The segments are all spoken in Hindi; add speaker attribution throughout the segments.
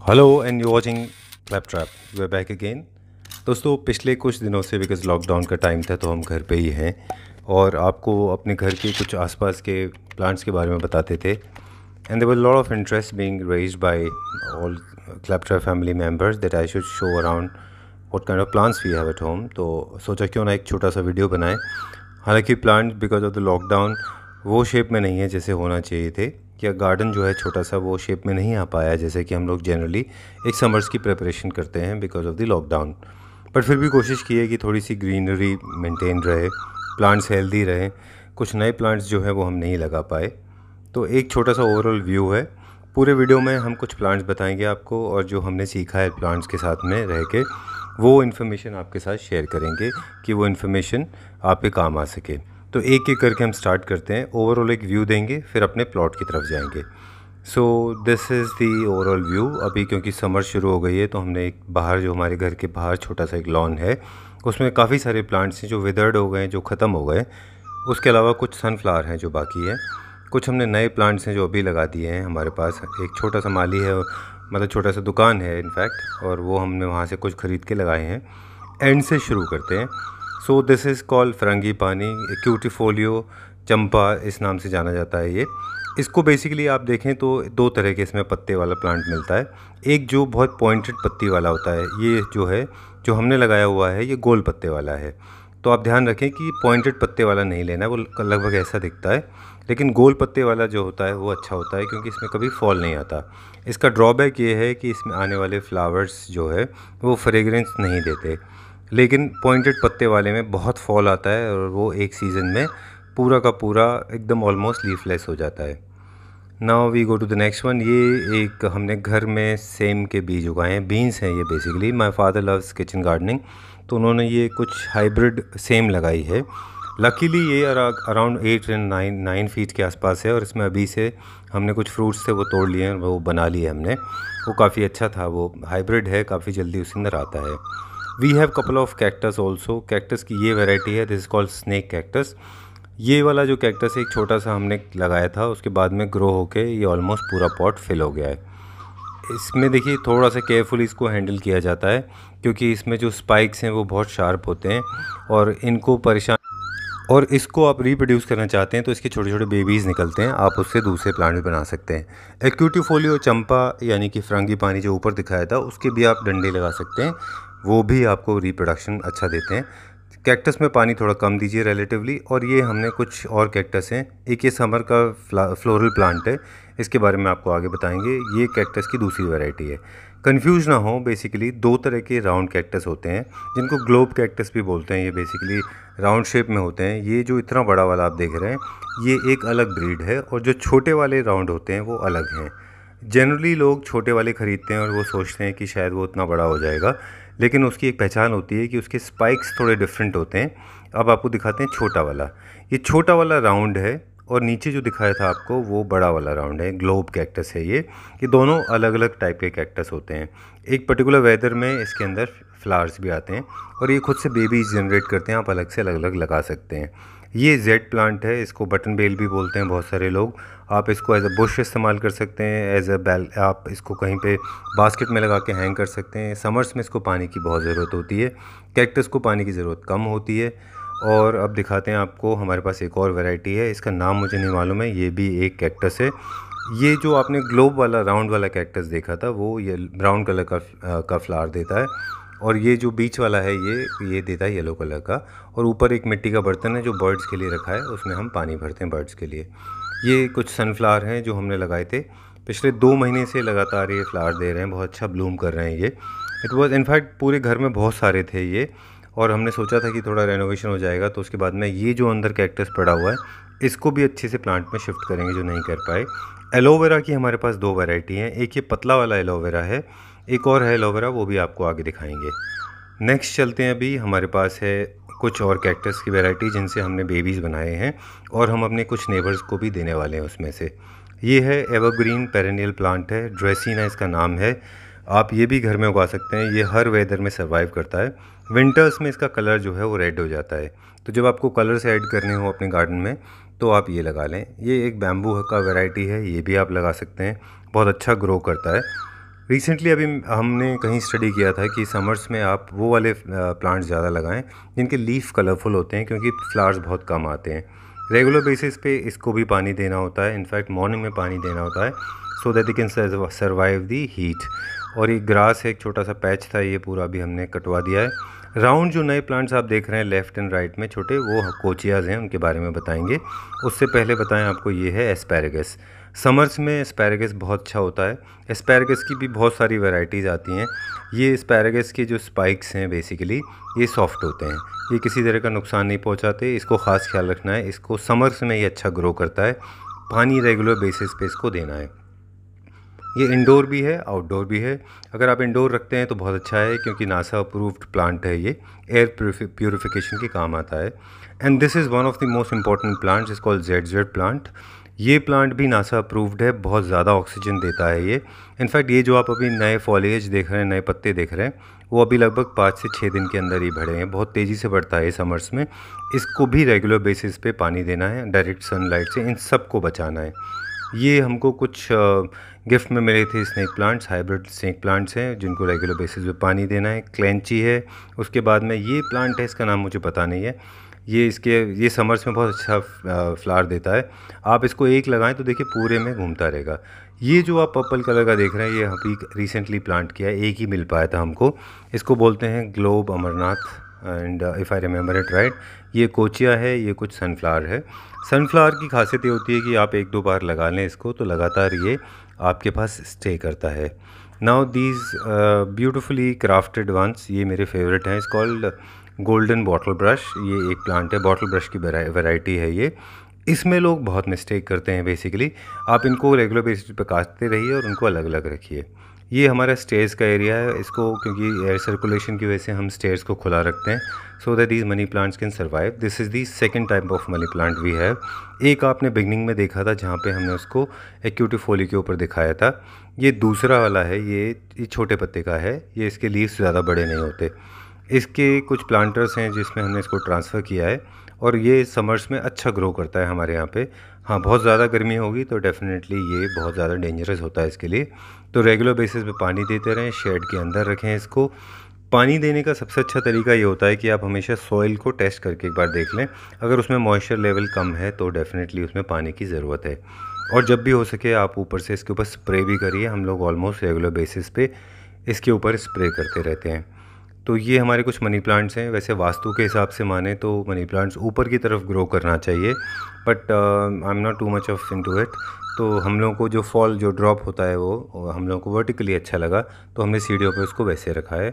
Speaker 1: Hello and you watching Claptrap. We back again. दोस्तों, पिछले कुछ दिनों से बिकॉज लॉकडाउन का टाइम था तो हम घर पे ही हैं और आपको अपने घर के कुछ आसपास के प्लांट्स के बारे में बताते थे। And there was lot of interest being raised by all Claptrap family members that I should show around what kind of plants we have at home. तो सोचा क्यों ना एक छोटा सा वीडियो बनाएं। हालांकि plant because of the lockdown वो शेप में नहीं है जैसे होना चाहिए थे, या गार्डन जो है छोटा सा वो शेप में नहीं आ पाया जैसे कि हम लोग जनरली एक समर्स की प्रिपरेशन करते हैं बिकॉज ऑफ द लॉकडाउन। पर फिर भी कोशिश की है कि थोड़ी सी ग्रीनरी मेंटेन रहे, प्लांट्स हेल्दी रहें। कुछ नए प्लांट्स जो है वो हम नहीं लगा पाए। तो एक छोटा सा ओवरऑल व्यू है। पूरे वीडियो में हम कुछ प्लांट्स बताएंगे आपको और जो हमने सीखा है प्लांट्स के साथ में रह के वो इन्फॉर्मेशन आपके साथ शेयर करेंगे कि वो इन्फॉर्मेशन आप पे काम आ सके। तो एक एक करके हम स्टार्ट करते हैं। ओवरऑल एक व्यू देंगे फिर अपने प्लॉट की तरफ जाएंगे। सो this is the overall view. अभी क्योंकि समर शुरू हो गई है तो हमने एक बाहर जो हमारे घर के बाहर छोटा सा एक लॉन है उसमें काफ़ी सारे प्लांट्स हैं जो विदर्ड हो गए, जो ख़त्म हो गए। उसके अलावा कुछ सनफ्लावर हैं जो बाकी हैं। कुछ हमने नए प्लांट्स हैं जो अभी लगा दिए हैं। हमारे पास एक छोटा सा माली है, मतलब छोटा सा दुकान है इनफैक्ट, और वो हमने वहाँ से कुछ ख़रीद के लगाए हैं। एंड से शुरू करते हैं। सो दिस इज़ कॉल्ड फ्रंगीपानी क्यूटिफोलियो, चंपा इस नाम से जाना जाता है ये। इसको बेसिकली आप देखें तो दो तरह के इसमें पत्ते वाला प्लांट मिलता है। एक जो बहुत पॉइंटेड पत्ती वाला होता है, ये जो है जो हमने लगाया हुआ है ये गोल पत्ते वाला है। तो आप ध्यान रखें कि पॉइंटेड पत्ते वाला नहीं लेना है, वो लगभग ऐसा दिखता है। लेकिन गोल पत्ते वाला जो होता है वो अच्छा होता है क्योंकि इसमें कभी फॉल नहीं आता। इसका ड्रॉबैक ये है कि इसमें आने वाले फ्लावर्स जो है वो फ्रेगरेंस नहीं देते। लेकिन पॉइंटेड पत्ते वाले में बहुत फॉल आता है और वो एक सीज़न में पूरा का पूरा एकदम ऑलमोस्ट लीफलेस हो जाता है। Now we go to the next one. ये एक हमने घर में सेम के बीज उगाए हैं, बीन्स हैं ये basically. My father loves kitchen gardening, तो उन्होंने ये कुछ हाइब्रिड सेम लगाई है। लकीली ये अराउंड 8 एंड 9 फीट के आसपास है और इसमें अभी से हमने कुछ फ्रूट्स थे वो तोड़ लिए हैं, वो बना लिए हमने। वो काफ़ी अच्छा था, वो हाइब्रिड है, काफ़ी जल्दी उसके अंदर आता है। We have couple of cactus also. Cactus की ये वैरायटी है, this is called snake cactus. ये वाला जो कैक्टस है एक छोटा सा हमने लगाया था, उसके बाद में ग्रो होके ये ऑलमोस्ट पूरा पॉट फिल हो गया है। इसमें देखिए थोड़ा सा केयरफुली इसको हैंडल किया जाता है क्योंकि इसमें जो स्पाइक्स हैं वो बहुत शार्प होते हैं और इनको परेशान, और इसको आप रिप्रोड्यूस करना चाहते हैं तो इसके छोटे छोटे बेबीज़ निकलते हैं, आप उससे दूसरे प्लांट भी बना सकते हैं। एक्यूटिफोलियो चंपा यानी कि फ्रंगीपानी जो ऊपर दिखाया था उसके भी आप डंडे लगा सकते हैं, वो भी आपको रिप्रोडक्शन अच्छा देते हैं। कैक्टस में पानी थोड़ा कम दीजिए रिलेटिवली। और ये हमने कुछ और कैक्टस हैं। एक ये समर का फ्लोरल प्लांट है, इसके बारे में आपको आगे बताएंगे। ये कैक्टस की दूसरी वैरायटी है। कंफ्यूज ना हो, बेसिकली दो तरह के राउंड कैक्टस होते हैं जिनको ग्लोब कैक्टस भी बोलते हैं। ये बेसिकली राउंड शेप में होते हैं। ये जो इतना बड़ा वाला आप देख रहे हैं ये एक अलग ब्रीड है और जो छोटे वाले राउंड होते हैं वो अलग हैं। जनरली लोग छोटे वाले ख़रीदते हैं और वो सोचते हैं कि शायद वो उतना बड़ा हो जाएगा, लेकिन उसकी एक पहचान होती है कि उसके स्पाइक्स थोड़े डिफरेंट होते हैं। अब आपको दिखाते हैं छोटा वाला। ये छोटा वाला राउंड है और नीचे जो दिखाया था आपको वो बड़ा वाला राउंड है, ग्लोब कैक्टस है ये दोनों अलग अलग टाइप के कैक्टस होते हैं। एक पर्टिकुलर वेदर में इसके अंदर फ्लावर्स भी आते हैं और ये खुद से बेबीज जनरेट करते हैं, आप अलग से अलग अलग लगा सकते हैं। ये जेड प्लांट है, इसको बटन बेल भी बोलते हैं बहुत सारे लोग। आप इसको एज अ बुश इस्तेमाल कर सकते हैं, एज अ बेल आप इसको कहीं पे बास्केट में लगा के हैंग कर सकते हैं। समर्स में इसको पानी की बहुत ज़रूरत होती है, कैक्टस को पानी की ज़रूरत कम होती है। और अब दिखाते हैं आपको, हमारे पास एक और वैरायटी है, इसका नाम मुझे नहीं मालूम है, ये भी एक कैक्टस है। ये जो आपने ग्लोब वाला राउंड वाला कैक्टस देखा था वो ये ब्राउन कलर का फ्लावर देता है, और ये जो बीच वाला है ये देता है येलो कलर का। और ऊपर एक मिट्टी का बर्तन है जो बर्ड्स के लिए रखा है, उसमें हम पानी भरते हैं बर्ड्स के लिए। ये कुछ सनफ्लावर हैं जो हमने लगाए थे, पिछले 2 महीने से लगातार ये फ्लावर दे रहे हैं, बहुत अच्छा ब्लूम कर रहे हैं ये। इट वाज इनफैक्ट पूरे घर में बहुत सारे थे ये, और हमने सोचा था कि थोड़ा रेनोवेशन हो जाएगा तो उसके बाद में ये जो अंदर कैक्टस पड़ा हुआ है इसको भी अच्छे से प्लांट में शिफ्ट करेंगे जो नहीं कर पाए। एलोवेरा की हमारे पास 2 वैरायटी हैं, एक ये पतला वाला एलोवेरा है, एक और है एलोवेरा, वो भी आपको आगे दिखाएंगे। नेक्स्ट चलते हैं। अभी हमारे पास है कुछ और कैक्टस की वैरायटी जिनसे हमने बेबीज़ बनाए हैं और हम अपने कुछ नेबर्स को भी देने वाले हैं उसमें से। ये है एवरग्रीन पेरेनियल प्लांट है, ड्रेसिना इसका नाम है। आप ये भी घर में उगा सकते हैं, ये हर वेदर में सर्वाइव करता है। विंटर्स में इसका कलर जो है वो रेड हो जाता है, तो जब आपको कलर्स ऐड करने हो अपने गार्डन में तो आप ये लगा लें। ये एक बैम्बू का वैरायटी है, ये भी आप लगा सकते हैं, बहुत अच्छा ग्रो करता है। रिसेंटली अभी हमने कहीं स्टडी किया था कि समर्स में आप वो वाले प्लांट्स ज़्यादा लगाएं जिनके लीफ कलरफुल होते हैं, क्योंकि फ्लावर्स बहुत कम आते हैं। रेगुलर बेसिस पे इसको भी पानी देना होता है, इनफैक्ट मॉर्निंग में पानी देना होता है, so that they can survive the heat. और ये ग्रास है, एक छोटा सा पैच था, ये पूरा भी हमने कटवा दिया है। राउंड जो नए प्लांट्स आप देख रहे हैं लेफ़्ट एंड राइट में छोटे, वो कोचियाज़ हैं, उनके बारे में बताएंगे। उससे पहले बताएं आपको, ये है एस्पैरागस। समर्स में एस्पैरागस बहुत अच्छा होता है। एस्पैरागस की भी बहुत सारी वैरायटीज़ आती हैं। ये एस्पैरागस के जो स्पाइक्स हैं बेसिकली ये सॉफ्ट होते हैं, ये किसी तरह का नुकसान नहीं पहुंचाते। इसको ख़ास ख्याल रखना है, इसको समर्स में ये अच्छा ग्रो करता है। पानी रेगुलर बेसिस पे इसको देना है। ये इंडोर भी है, आउटडोर भी है। अगर आप इंडोर रखते हैं तो बहुत अच्छा है, क्योंकि नासा अप्रूव्ड प्लांट है, ये एयर प्योरीफिकेशन के काम आता है। And this is one of the most important plants, is called ZZ plant. ये प्लांट भी नासा अप्रूव्ड है, बहुत ज़्यादा ऑक्सीजन देता है ये। इनफैक्ट ये जो आप अभी नए फॉलिएज देख रहे हैं, नए पत्ते देख रहे हैं, वो अभी लगभग 5 से 6 दिन के अंदर ही बढ़े हैं। बहुत तेज़ी से बढ़ता है समर्स में। इसको भी रेगुलर बेसिस पे पानी देना है, डायरेक्ट सनलाइट से इन सब को बचाना है। ये हमको कुछ गिफ्ट में मिले थे snake plants, hybrid snake plants हैं जिनको रेगुलर बेसिस पे पानी देना है। क्लेंची है, उसके बाद में ये प्लांट है, इसका नाम मुझे पता नहीं है। ये समर्स में बहुत अच्छा फ्लावर देता है। आप इसको एक लगाएं तो देखिए पूरे में घूमता रहेगा। ये जो आप पर्पल कलर का देख रहे हैं, ये अभी रिसेंटली प्लांट किया है, एक ही मिल पाया था हमको। इसको बोलते हैं globe amaranth, and if I remember it right, ये कोचिया है, ये कुछ सनफ्लावर है। सनफ्लावर की खासियत ये होती है कि आप 1-2 बार लगा लें इसको तो लगातार ये आपके पास स्टे करता है। Now these beautifully crafted ones, ये मेरे फेवरेट हैं। इस कॉल्ड गोल्डन बॉटल ब्रश। ये एक प्लांट है, बॉटल ब्रश की वैरायटी है ये। इसमें लोग बहुत मिस्टेक करते हैं बेसिकली। आप इनको रेगुलर बेसिस पे काटते रहिए और उनको अलग अलग रखिए। ये हमारा स्टेयर्स का एरिया है, इसको क्योंकि एयर सर्कुलेशन की वजह से हम स्टेयर्स को खुला रखते हैं, so that these money plants can survive. This is the second type of money plant we have. एक आपने बिगनिंग में देखा था जहाँ पे हमने उसको एक्यूटिफोली के ऊपर दिखाया था। ये दूसरा वाला है, ये छोटे पत्ते का है, ये इसके लीव्स ज़्यादा बड़े नहीं होते। इसके कुछ प्लांटर्स हैं जिसमें हमने इसको ट्रांसफ़र किया है, और ये समर्स में अच्छा ग्रो करता है हमारे यहाँ पे। हाँ, बहुत ज़्यादा गर्मी होगी तो डेफ़िनेटली ये बहुत ज़्यादा डेंजरस होता है इसके लिए। तो रेगुलर बेसिस पे पानी देते रहें, शेड के अंदर रखें इसको। पानी देने का सबसे अच्छा तरीका ये होता है कि आप हमेशा सॉइल को टेस्ट करके एक बार देख लें। अगर उसमें मॉइस्चर लेवल कम है तो डेफ़िनेटली उसमें पानी की ज़रूरत है। और जब भी हो सके आप ऊपर से इसके ऊपर स्प्रे भी करिए। हम लोग ऑलमोस्ट रेगुलर बेसिस पे इसके ऊपर स्प्रे करते रहते हैं। तो ये हमारे कुछ मनी प्लांट्स हैं। वैसे वास्तु के हिसाब से माने तो मनी प्लांट्स ऊपर की तरफ ग्रो करना चाहिए, but I am not too much of into it. तो हम लोगों को जो ड्रॉप होता है वो हम लोगों को वर्टिकली अच्छा लगा, तो हमने सीढ़ियों पे उसको वैसे रखा है।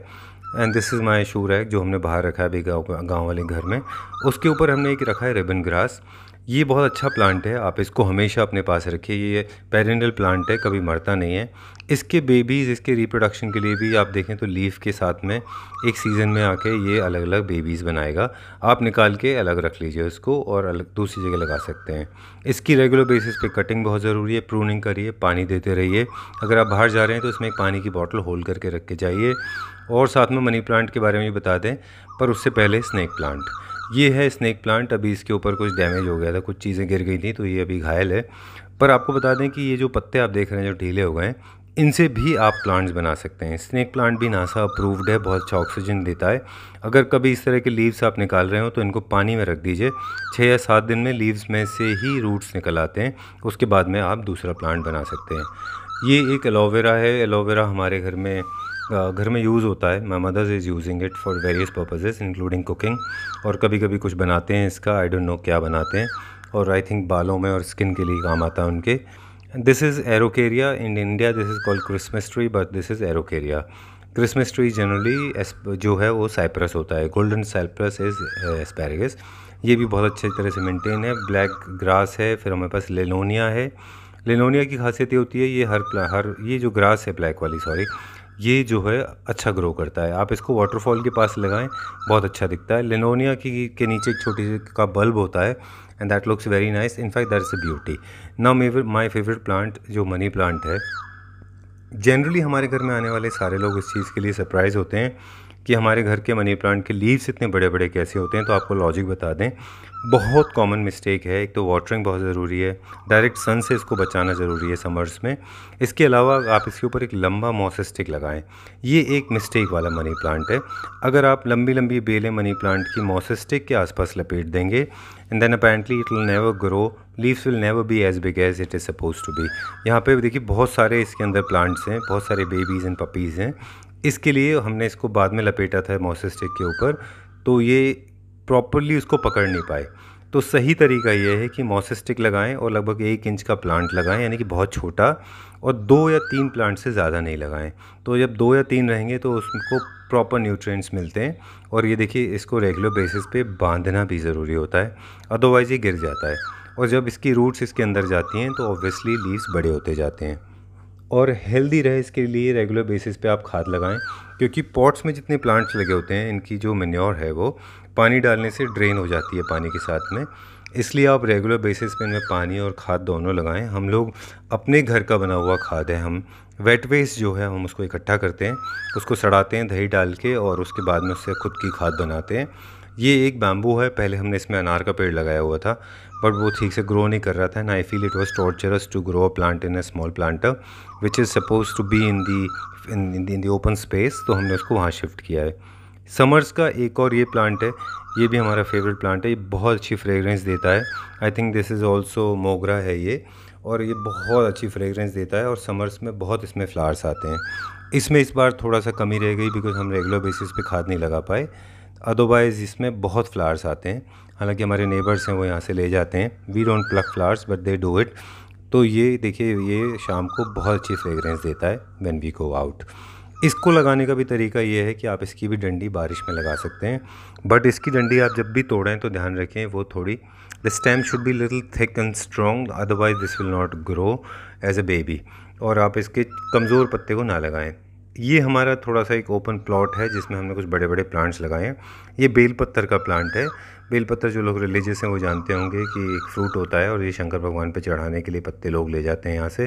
Speaker 1: And this is my shoe rack जो हमने बाहर रखा है अभी गाँव वाले घर में। उसके ऊपर हमने एक रखा है रिबन ग्रास। ये बहुत अच्छा प्लांट है, आप इसको हमेशा अपने पास रखिए। ये पेरेनियल प्लांट है, कभी मरता नहीं है। इसके बेबीज़, इसके रिप्रोडक्शन के लिए भी आप देखें तो लीफ के साथ में एक सीज़न में आके ये अलग अलग बेबीज़ बनाएगा। आप निकाल के अलग रख लीजिए उसको और अलग दूसरी जगह लगा सकते हैं। इसकी रेगुलर बेसिस पे कटिंग बहुत ज़रूरी है, प्रूनिंग करिए, पानी देते रहिए। अगर आप बाहर जा रहे हैं तो इसमें एक पानी की बॉटल होल्ड करके रख के जाइए। और साथ में मनी प्लांट के बारे में भी बता दें, पर उससे पहले स्नेक प्लांट। ये है स्नेक प्लांट। अभी इसके ऊपर कुछ डैमेज हो गया था, कुछ चीज़ें गिर गई थी तो ये अभी घायल है। पर आपको बता दें कि ये जो पत्ते आप देख रहे हैं जो ढीले हो गए हैं, इनसे भी आप प्लांट्स बना सकते हैं। स्नेक प्लांट भी नासा अप्रूव्ड है, बहुत अच्छा ऑक्सीजन देता है। अगर कभी इस तरह के लीव्स आप निकाल रहे हो तो इनको पानी में रख दीजिए। 6 या 7 दिन में लीव्स में से ही रूट्स निकल आते हैं, उसके बाद में आप दूसरा प्लांट बना सकते हैं। ये एक एलोवेरा है। एलोवेरा हमारे घर में यूज़ होता है। My mother is using it for various purposes including cooking, और कभी कभी कुछ बनाते हैं इसका, आई डोंट नो क्या बनाते हैं। और आई थिंक बालों में और स्किन के लिए काम आता है उनके। This is araucaria. In India this is called Christmas tree, but this is araucaria. Christmas tree generally जो है वो साइप्रस होता है। Golden cypress is asparagus. ये भी बहुत अच्छे तरह से मेंटेन है। ब्लैक ग्रास है। फिर हमारे पास लेनोनिया है। लेनोनिया की खासियत ये होती है, ये ये जो ग्रास है ब्लैक वाली, सॉरी, ये जो है अच्छा ग्रो करता है। आप इसको वाटरफॉल के पास लगाएं, बहुत अच्छा दिखता है। लेनोनिया के नीचे एक छोटी सी का बल्ब होता है, and that looks very nice. In fact that's a beauty. Now my favourite plant जो मनी प्लांट है। जनरली हमारे घर में आने वाले सारे लोग इस चीज़ के लिए सरप्राइज़ होते हैं कि हमारे घर के मनी प्लांट के लीव्स इतने बड़े बड़े कैसे होते हैं, तो आपको लॉजिक बता दें। बहुत कॉमन मिस्टेक है। एक तो वाटरिंग बहुत ज़रूरी है, डायरेक्ट सन से इसको बचाना ज़रूरी है समर्स में। इसके अलावा आप इसके ऊपर एक लंबा मॉस स्टिक लगाएं। ये एक मिस्टेक वाला मनी प्लांट है। अगर आप लंबी लंबी बेलें मनी प्लांट की मॉस स्टिक के आसपास लपेट देंगे, and then apparently it will never grow, leaves will never be as big as it is suppose to be. यहाँ पे देखिए बहुत सारे इसके अंदर प्लांट्स हैं, बहुत सारे बेबीज़ एंड पपीज़ हैं। इसके लिए हमने इसको बाद में लपेटा था मॉस स्टिक के ऊपर, तो ये प्रॉपरली उसको पकड़ नहीं पाए। तो सही तरीका ये है कि मॉस स्टिक लगाएं और लगभग 1 इंच का प्लांट लगाएं, यानी कि बहुत छोटा, और 2 या 3 प्लांट से ज़्यादा नहीं लगाएं। तो जब 2 या 3 रहेंगे तो उसको प्रॉपर न्यूट्रिएंट्स मिलते हैं। और ये देखिए इसको रेगुलर बेसिस पे बांधना भी ज़रूरी होता है, अदरवाइज़ ये गिर जाता है। और जब इसकी रूट्स इसके अंदर जाती हैं तो ऑब्वियसली लीव्स बड़े होते जाते हैं। और हेल्दी रहे इसके लिए रेगुलर बेसिस पे आप खाद लगाएं, क्योंकि पॉट्स में जितने प्लांट्स लगे होते हैं इनकी जो मैन्योर है वो पानी डालने से ड्रेन हो जाती है पानी के साथ में। इसलिए आप रेगुलर बेसिस पे इनमें पानी और खाद दोनों लगाएं। हम लोग अपने घर का बना हुआ खाद है, हम वेट वेस्ट जो है हम उसको इकट्ठा करते हैं, उसको सड़ाते हैं दही डाल के, और उसके बाद में उससे खुद की खाद बनाते हैं। ये एक बैम्बू है, पहले हमने इसमें अनार का पेड़ लगाया हुआ था, बट वो ठीक से ग्रो नहीं कर रहा था, and I feel it was torturous to grow a plant in a small planter which is suppose to be in the open space. तो हमने उसको वहाँ शिफ्ट किया है। समर्स का एक और ये प्लांट है, ये भी हमारा फेवरेट प्लांट है। ये बहुत अच्छी फ्रेगरेंस देता है। I think this is also मोगरा है ये, और ये बहुत अच्छी फ्रेगरेंस देता है, और समर्स में बहुत इसमें फ्लावर्स आते हैं। इसमें इस बार थोड़ा सा कमी रह गई बिकॉज हम रेगुलर बेसिस पे खाद नहीं लगा पाए, अदरवाइज़ इसमें बहुत फ्लावर्स आते हैं। हालांकि हमारे नेबर्स हैं वो यहाँ से ले जाते हैं। We don't pluck flowers but they do it. तो ये देखिए ये शाम को बहुत अच्छी फ्रेगरेंस देता है व्हेन वी गो आउट। इसको लगाने का भी तरीका ये है कि आप इसकी भी डंडी बारिश में लगा सकते हैं, बट इसकी डंडी आप जब भी तोड़ें तो ध्यान रखें वो थोड़ी, the stem should be little thick and strong, otherwise this will not grow as a baby. और आप इसके कमज़ोर पत्ते को ना लगाएं। ये हमारा थोड़ा सा एक ओपन प्लॉट है जिसमें हमने कुछ बड़े बड़े प्लांट्स लगाए हैं। ये बेल पत्तर का प्लांट है। बेल पत्तर जो लोग रिलीजियस हैं वो जानते होंगे कि एक फ्रूट होता है, और ये शंकर भगवान पे चढ़ाने के लिए पत्ते लोग ले जाते हैं यहाँ से।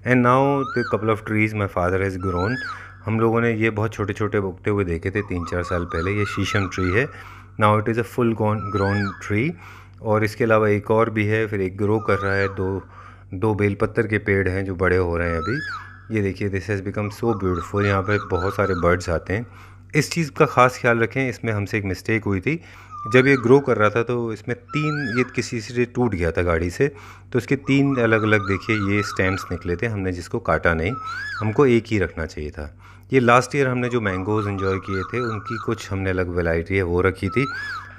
Speaker 1: And now the couple of trees my father has grown. हम लोगों ने ये बहुत छोटे छोटे उगते हुए देखे थे 3-4 साल पहले। ये शीशम ट्री है, now it is a full grown tree. और इसके अलावा एक और भी है, फिर एक ग्रो कर रहा है। दो बेलपत्तर के पेड़ हैं जो बड़े हो रहे हैं अभी। ये देखिए this has become so beautiful. यहाँ पर बहुत सारे बर्ड्स आते हैं। इस चीज़ का ख़ास ख्याल रखें, इसमें हमसे एक मिस्टेक हुई थी। जब ये ग्रो कर रहा था तो इसमें 3 ये किसी से टूट गया था गाड़ी से, तो इसके 3 अलग अलग देखिए ये स्टेम्स निकले थे। हमने जिसको काटा नहीं, हमको एक ही रखना चाहिए था। ये लास्ट ईयर हमने जो मैंगोज़ एंजॉय किए थे उनकी कुछ हमने अलग वैरायटी है वो रखी थी।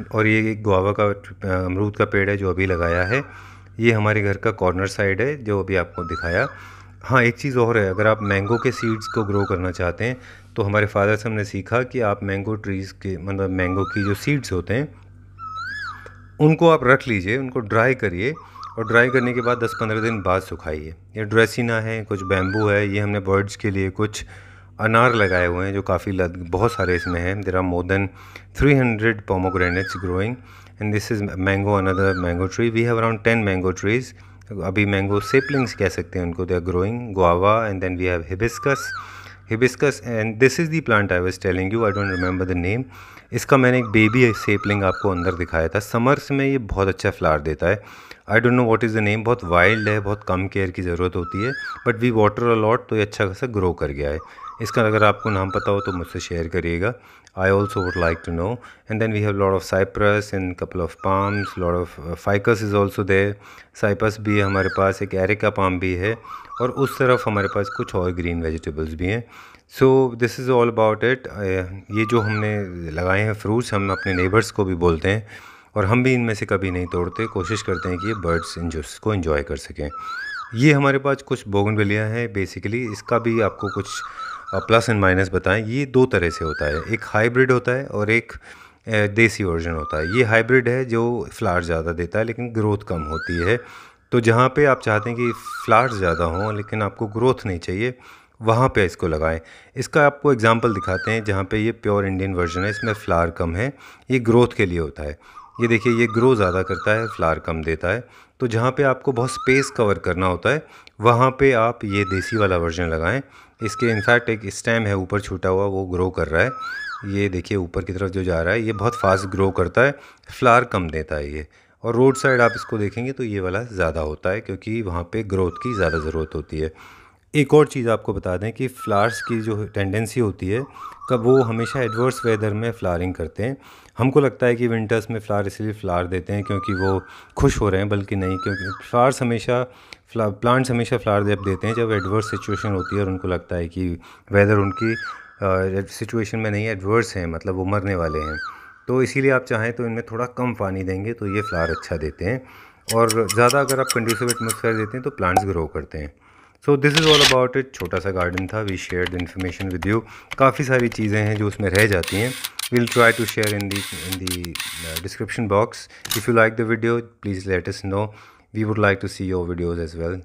Speaker 1: और ये एक गुआवा का अमरूद का पेड़ है जो अभी लगाया है। ये हमारे घर का कॉर्नर साइड है जो अभी आपको दिखाया। हाँ, एक चीज़ और है, अगर आप मैंगो के सीड्स को ग्रो करना चाहते हैं तो हमारे फादर से हमने सीखा कि आप मैंगो ट्रीज़ के मतलब मैंगो की जो सीड्स होते हैं उनको आप रख लीजिए, उनको ड्राई करिए, और ड्राई करने के बाद 10-15 दिन बाद सुखाइए। ये ड्रेसिना है, कुछ बैम्बू है, ये हमने बर्ड्स के लिए कुछ अनार लगाए हुए हैं जो काफ़ी बहुत सारे इसमें हैं। There are more than 300 pomegranates growing, and this is mango, another mango tree. We have around 10 mango trees. अभी मैंगो सेपलिंग्स कह सकते हैं उनको, they are growing. Guava, and then we have hibiscus, and this is the plant I was telling you, I don't remember the name. इसका मैंने एक बेबी सेपलिंग आपको अंदर दिखाया था। समर्स में ये बहुत अच्छा फ्लावर देता है। I don't know what is the name. बहुत वाइल्ड है, बहुत कम केयर की ज़रूरत होती है, but we water a lot, तो ये अच्छा खासा ग्रो कर गया है। इसका अगर आपको नाम पता हो तो मुझसे शेयर करिएगा। I also would like to know. And then we have lot of cypress and couple of palms, lot of ficus is also there. Cypress भी है हमारे पास, एक एरिका पाम भी है, और उस तरफ हमारे पास कुछ और ग्रीन वेजिटेबल्स भी हैं। So this is all about it. ये जो हमने लगाए हैं फ्रूट्स, हम अपने नेबर्स को भी बोलते हैं, और हम भी इनमें से कभी नहीं तोड़ते, कोशिश करते हैं कि ये बर्ड्स इसको एंजॉय कर सकें। ये हमारे पास कुछ बोगनविलिया हैं बेसिकली। इसका भी आपको कुछ प्लस एंड माइनस बताएं। ये 2 तरह से होता है, एक हाइब्रिड होता है और एक देसी वर्जन होता है। ये हाइब्रिड है जो फ्लावर ज़्यादा देता है लेकिन ग्रोथ कम होती है। तो जहाँ पे आप चाहते हैं कि फ्लावर्स ज़्यादा हों लेकिन आपको ग्रोथ नहीं चाहिए, वहाँ पे इसको लगाएं। इसका आपको एग्जांपल दिखाते हैं जहाँ पे ये प्योर इंडियन वर्जन है, इसमें फ्लावर कम है, ये ग्रोथ के लिए होता है। ये देखिए ये ग्रो ज़्यादा करता है, फ्लावर कम देता है। तो जहाँ पे आपको बहुत स्पेस कवर करना होता है वहाँ पे आप ये देसी वाला वर्जन लगाएं। इसके इनफैक्ट एक स्टेम है ऊपर छूटा हुआ, वो ग्रो कर रहा है। ये देखिए ऊपर की तरफ जो जा रहा है ये बहुत फास्ट ग्रो करता है, फ्लावर कम देता है ये। और रोड साइड आप इसको देखेंगे तो ये वाला ज़्यादा होता है क्योंकि वहाँ पे ग्रोथ की ज़्यादा ज़रूरत होती है। एक और चीज़ आपको बता दें कि फ्लावर्स की जो टेंडेंसी होती है कब वो हमेशा एडवर्स वेदर में फ्लावरिंग करते हैं। हमको लगता है कि विंटर्स में फ्लावर इसलिए फ्लावर देते हैं क्योंकि वो खुश हो रहे हैं, बल्कि नहीं, क्योंकि फ्लावर्स हमेशा प्लांट्स हमेशा फ्लावर जब देते हैं जब एडवर्स सिचुएशन होती है और उनको लगता है कि वेदर उनकी सिचुएशन में नहीं एडवर्स हैं, मतलब वो मरने वाले हैं। तो इसीलिए आप चाहें तो इनमें थोड़ा कम पानी देंगे तो ये फ्लावर अच्छा देते हैं, और ज़्यादा अगर आप कंड्यूसिव एटमॉस्फेयर देते हैं तो प्लांट्स ग्रो करते हैं। So this is all about it. छोटा सा गार्डन था, we share the information with you. काफ़ी सारी चीज़ें हैं जो उसमें रह जाती हैं, we'll try to share in the description box. If you like the video, please let us know. We would like to see your videos as well.